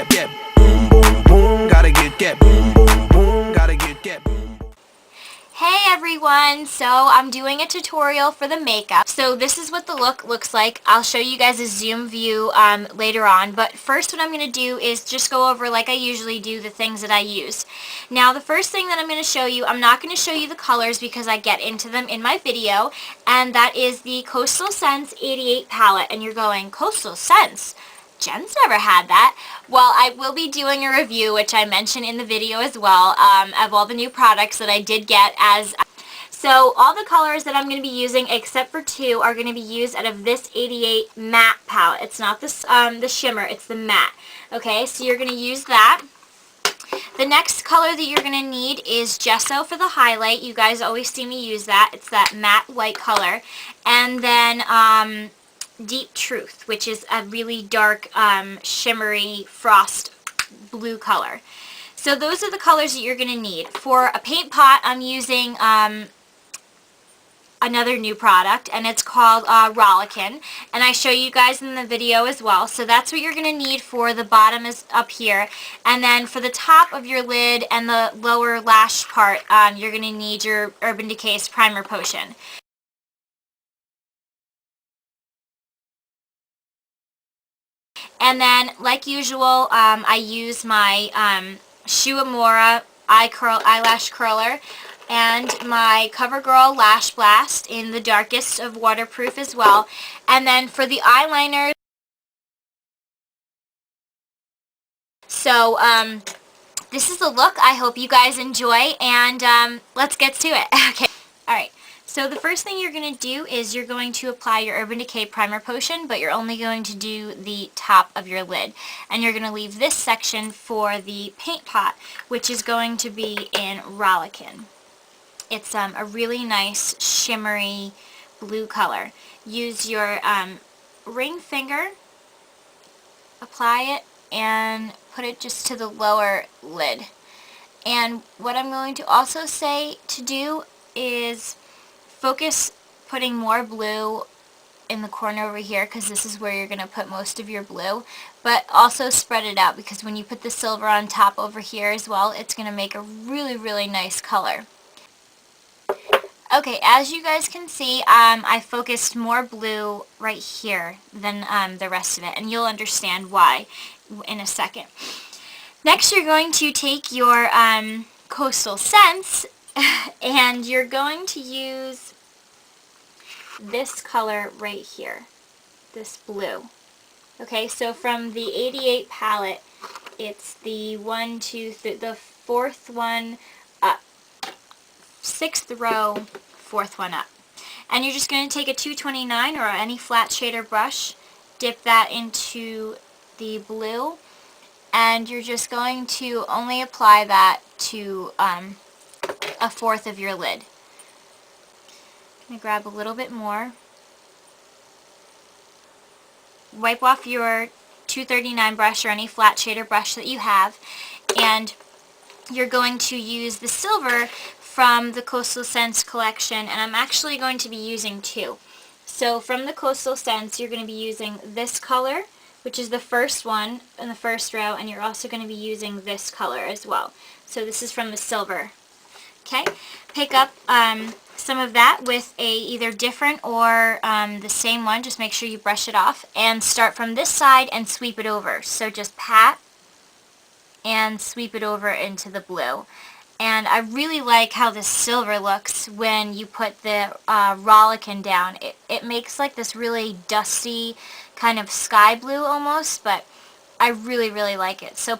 get boom boom boom, gotta get boom boom boom, gotta get boom. Hey everyone, so I'm doing a tutorial for the makeup. So this is what the look looks like. I'll show you guys a zoom view later on, but first what I'm going to do is just go over, like I usually do, the things that I use. Now the first thing that I'm going to show you, I'm not going to show you the colors because I get into them in my video, and that is the Coastal Scents 88 palette. And you're going, Coastal Scents? Jen's never had that. Well, I will be doing a review, which I mentioned in the video as well, of all the new products that I did get as... So all the colors that I'm going to be using, except for two, are going to be used out of this 88 matte palette. It's not this, the shimmer, it's the matte. Okay, so you're going to use that. The next color that you're going to need is Gesso for the highlight. You guys always see me use that. It's that matte white color. And then Deep Truth, which is a really dark, shimmery frost blue color. So those are the colors that you're going to need. For a paint pot, I'm using another new product, and it's called Rollikin, and I show you guys in the video as well. So that's what you're going to need for the bottom is up here, and then for the top of your lid and the lower lash part, you're going to need your Urban Decay's Primer Potion. And then, like usual, I use my Shu Umera eyelash curler and my CoverGirl Lash Blast in the darkest of waterproof as well. And then for the eyeliner, so this is the look. I hope you guys enjoy, and let's get to it. Okay. Alright. So the first thing you're going to do is you're going to apply your Urban Decay Primer Potion, but you're only going to do the top of your lid. And you're going to leave this section for the paint pot, which is going to be in Rollikin. It's a really nice shimmery blue color. Use your ring finger, apply it, and put it just to the lower lid. And what I'm going to also say to do is focus putting more blue in the corner over here, because this is where you're going to put most of your blue, but also spread it out, because when you put the silver on top over here as well, it's going to make a really, really nice color. Okay, as you guys can see, I focused more blue right here than the rest of it, and you'll understand why in a second. Next, you're going to take your Coastal Scents, and you're going to use this color right here, this blue. Okay, so from the 88 palette, it's the the fourth one up, sixth row, fourth one up. And you're just going to take a 229 or any flat shader brush, dip that into the blue, and you're just going to only apply that to a fourth of your lid. I'm going to grab a little bit more. Wipe off your 239 brush or any flat shader brush that you have, and you're going to use the silver from the Coastal Scents collection, and I'm actually going to be using two. So from the Coastal Scents, you're going to be using this color, which is the first one in the first row, and you're also going to be using this color as well. So this is from the silver. Okay, pick up some of that with a either different or the same one. Just make sure you brush it off, and start from this side and sweep it over. So just pat and sweep it over into the blue. And I really like how this silver looks when you put the Rollikin down. It makes like this really dusty kind of sky blue almost, but I really, really like it. So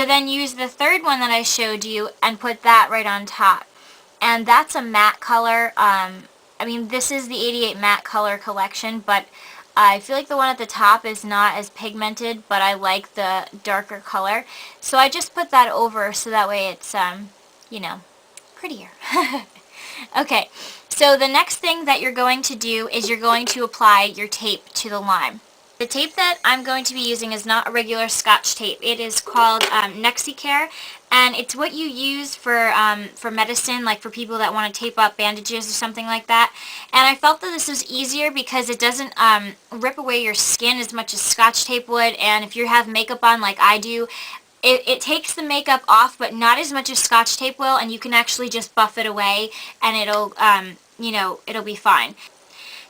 then use the third one that I showed you and put that right on top. And that's a matte color. I mean, this is the 88 matte color collection, but I feel like the one at the top is not as pigmented, but I like the darker color. So I just put that over so that way it's, you know, prettier. Okay, so the next thing that you're going to do is you're going to apply your tape to the lime. The tape that I'm going to be using is not a regular Scotch tape. It is called Nexicare, and it's what you use for medicine, like for people that want to tape up bandages or something like that. And I felt that this was easier because it doesn't rip away your skin as much as Scotch tape would, and if you have makeup on like I do, it takes the makeup off, but not as much as Scotch tape will, and you can actually just buff it away, and it'll, it'll be fine.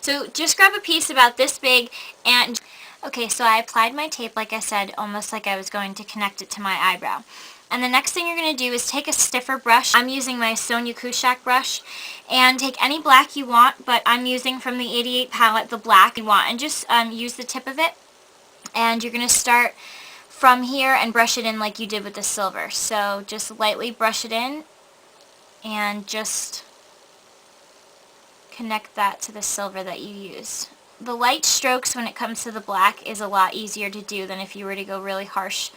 So just grab a piece about this big, and okay, so I applied my tape, like I said, almost like I was going to connect it to my eyebrow. And the next thing you're going to do is take a stiffer brush. I'm using my Sonia Kashuk brush, and take any black you want, but I'm using from the 88 palette the black you want, and just use the tip of it, and you're going to start from here and brush it in like you did with the silver. So just lightly brush it in and just connect that to the silver that you used. The light strokes when it comes to the black is a lot easier to do than if you were to go really harsh,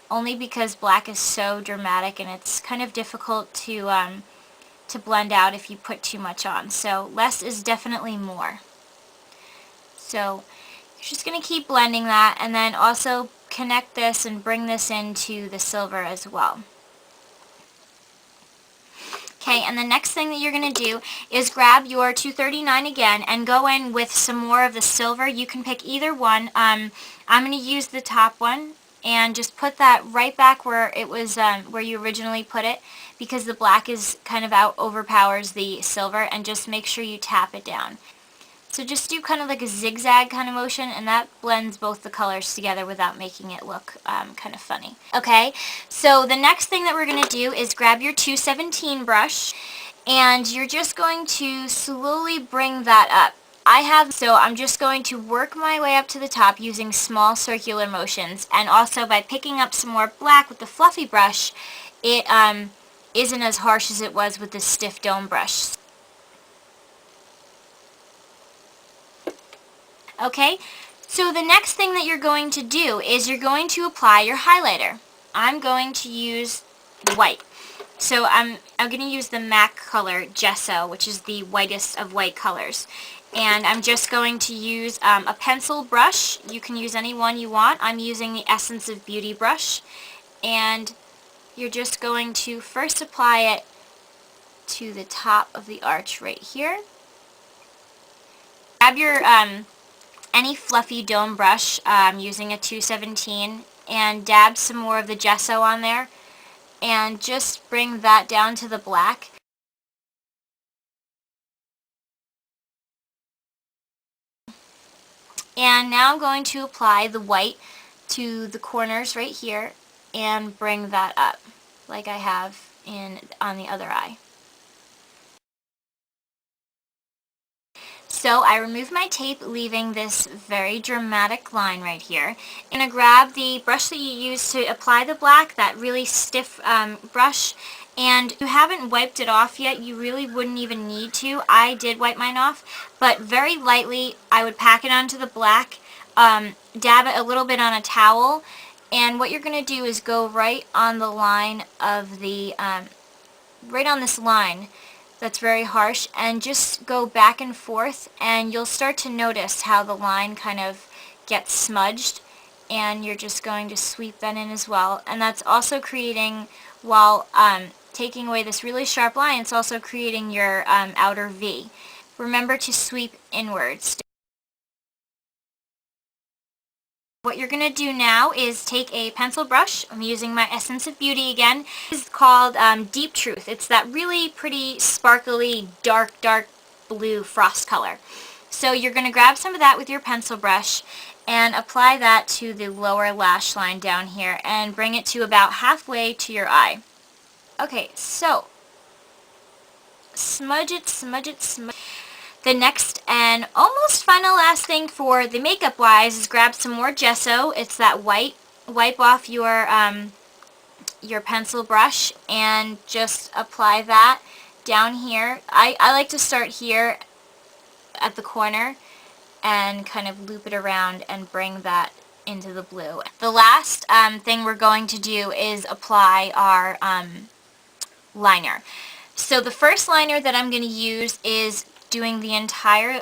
only because black is so dramatic and it's kind of difficult to blend out if you put too much on. So less is definitely more. So you're just going to keep blending that, and then also connect this and bring this into the silver as well. Okay, and the next thing that you're going to do is grab your 239 again and go in with some more of the silver. You can pick either one. I'm going to use the top one and just put that right back where it was, where you originally put it, because the black is kind of overpowers the silver, and just make sure you tap it down. So just do kind of like a zigzag kind of motion, and that blends both the colors together without making it look kind of funny. Okay, so the next thing that we're going to do is grab your 217 brush, and you're just going to slowly bring that up. So I'm just going to work my way up to the top using small circular motions, and also by picking up some more black with the fluffy brush, it isn't as harsh as it was with the stiff dome brush. Okay, so the next thing that you're going to do is you're going to apply your highlighter. I'm going to use white. So I'm going to use the MAC color Gesso, which is the whitest of white colors. And I'm just going to use a pencil brush. You can use any one you want. I'm using the Essence of Beauty brush. And you're just going to first apply it to the top of the arch right here. Grab your any fluffy dome brush, using a 217, and dab some more of the gesso on there, and just bring that down to the black. And now I'm going to apply the white to the corners right here and bring that up like I have on the other eye. So I removed my tape, leaving this very dramatic line right here. I'm going to grab the brush that you used to apply the black, that really stiff brush, and if you haven't wiped it off yet, you really wouldn't even need to. I did wipe mine off, but very lightly I would pack it onto the black, dab it a little bit on a towel, and what you're going to do is go right on the line of the, right on this line that's very harsh, and just go back and forth, and you'll start to notice how the line kind of gets smudged, and you're just going to sweep that in as well. And that's also creating, while taking away this really sharp line, it's also creating your outer V. Remember to sweep inwards. What you're going to do now is take a pencil brush. I'm using my Essence of Beauty again. This is called Deep Truth. It's that really pretty sparkly dark blue frost color. So you're going to grab some of that with your pencil brush and apply that to the lower lash line down here and bring it to about halfway to your eye. Okay, so smudge it, smudge it, smudge it. The next and almost final last thing for the makeup wise is grab some more gesso. It's that white. Wipe off your pencil brush and just apply that down here. I like to start here at the corner and kind of loop it around and bring that into the blue. The last thing we're going to do is apply our liner. So the first liner that I'm going to use is doing the entire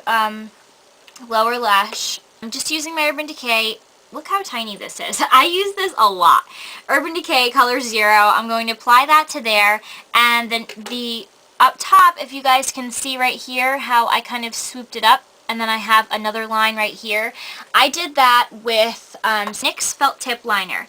lower lash. I'm just using my Urban Decay. Look how tiny this is. I use this a lot. Urban Decay Color Zero. I'm going to apply that to there. And then the up top, if you guys can see right here how I kind of swooped it up. And then I have another line right here. I did that with NYX Felt Tip Liner.